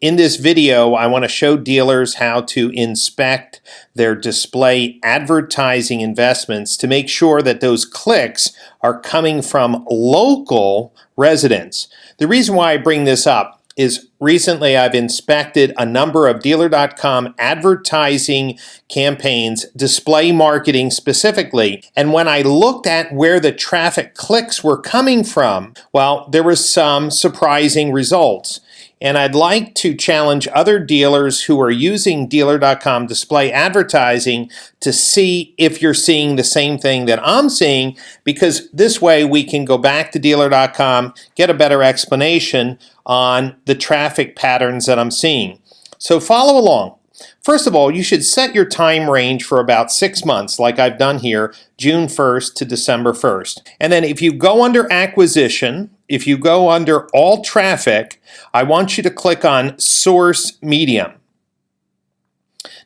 In this video, I want to show dealers how to inspect their display advertising investments to make sure that those clicks are coming from local residents. The reason why I bring this up is recently I've inspected a number of Dealer.com advertising campaigns, display marketing specifically, and when I looked at where the traffic clicks were coming from, well, there were some surprising results. And I'd like to challenge other dealers who are using Dealer.com display advertising to see if you're seeing the same thing that I'm seeing, because this way we can go back to Dealer.com, get a better explanation on the traffic patterns that I'm seeing. So follow along. First of all, you should set your time range for about 6 months, like I've done here, June 1st to December 1st. And then if you go under acquisition, if you go under all traffic, I want you to click on source medium.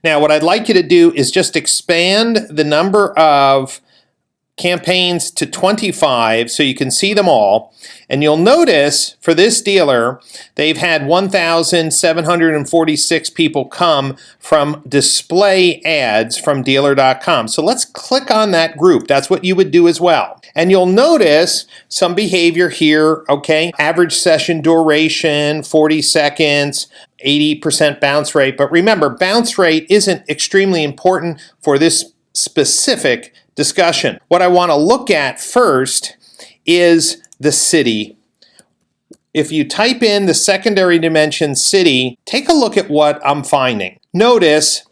Now, what I'd like you to do is just expand the number of campaigns to 25 so you can see them all. And you'll notice for this dealer, they've had 1,746 people come from display ads from Dealer.com. So let's click on that group. That's what you would do as well. And you'll notice some behavior here, okay? Average session duration, 40 seconds, 80% bounce rate. But remember, bounce rate isn't extremely important for this specific discussion. What I want to look at first is the city. If you type in the secondary dimension city, take a look at what I'm finding. Notice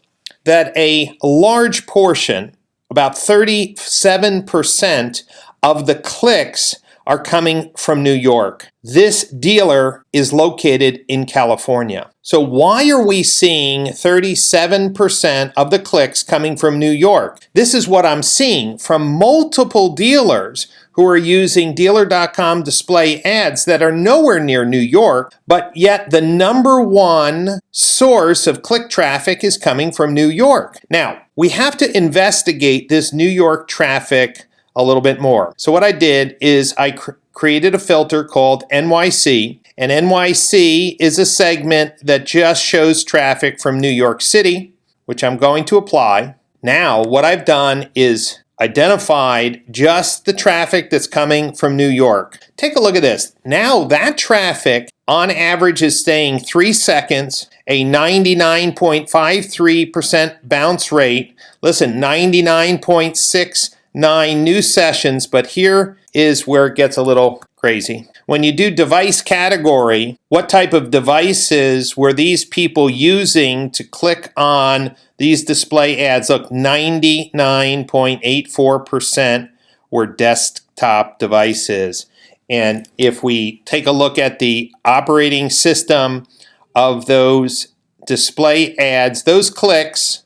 that a large portion, about 37% of the clicks are coming from New York. This dealer is located in California. So why are we seeing 37% of the clicks coming from New York? This is what I'm seeing from multiple dealers who are using Dealer.com display ads that are nowhere near New York, but yet the number one source of click traffic is coming from New York. Now, we have to investigate this New York traffic a little bit more. So what I did is I created a filter called NYC, and NYC is a segment that just shows traffic from New York City, which I'm going to apply. Now, what I've done is identified just the traffic that's coming from New York. Take a look at this. Now that traffic on average is staying 3 seconds, a 99.53% bounce rate. Listen, 99.69 new sessions, but here is where it gets a little crazy. When you do device category, what type of devices were these people using to click on these display ads? Look, 99.84% were desktop devices. And if we take a look at the operating system of those display ads, those clicks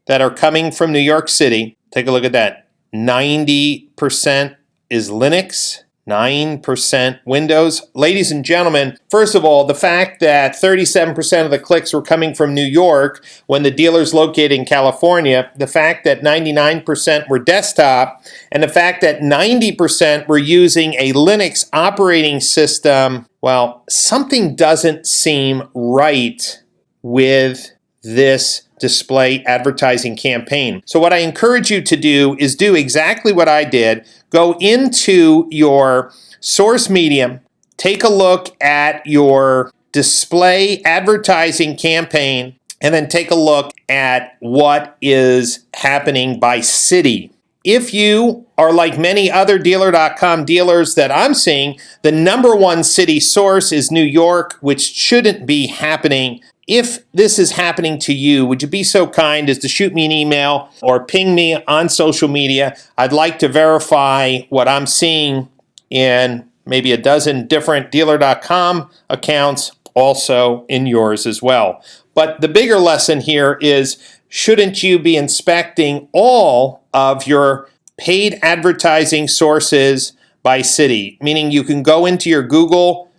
that are coming from New York City, take a look at that. 90% is Linux, 9% Windows. Ladies and gentlemen, first of all, the fact that 37% of the clicks were coming from New York when the dealer's located in California, the fact that 99% were desktop, and the fact that 90% were using a Linux operating system, well, something doesn't seem right with this display advertising campaign. So what I encourage you to do is do exactly what I did. Go into your source medium, take a look at your display advertising campaign, and then take a look at what is happening by city. If you are like many other Dealer.com dealers that I'm seeing, the number one city source is New York, which shouldn't be happening. If this is happening to you, would you be so kind as to shoot me an email or ping me on social media? I'd like to verify what I'm seeing in maybe a dozen different Dealer.com accounts, also in yours as well. But the bigger lesson here is, shouldn't you be inspecting all of your paid advertising sources by city? Meaning you can go into your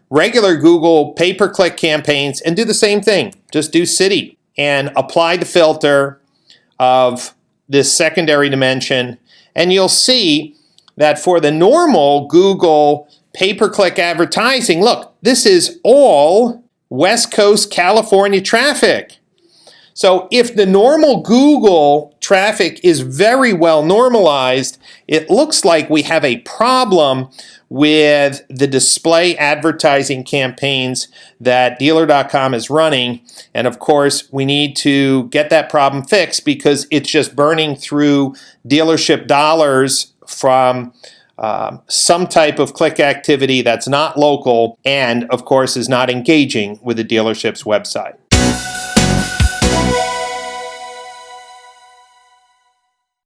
regular Google pay-per-click campaigns and do the same thing. Just do city and apply the filter of this secondary dimension, and you'll see that for the normal Google pay-per-click advertising, look, this is all West Coast California traffic. So if the normal Google traffic is very well normalized, it looks like we have a problem with the display advertising campaigns that Dealer.com is running. And of course, we need to get that problem fixed because it's just burning through dealership dollars from some type of click activity that's not local and, of course, is not engaging with the dealership's website.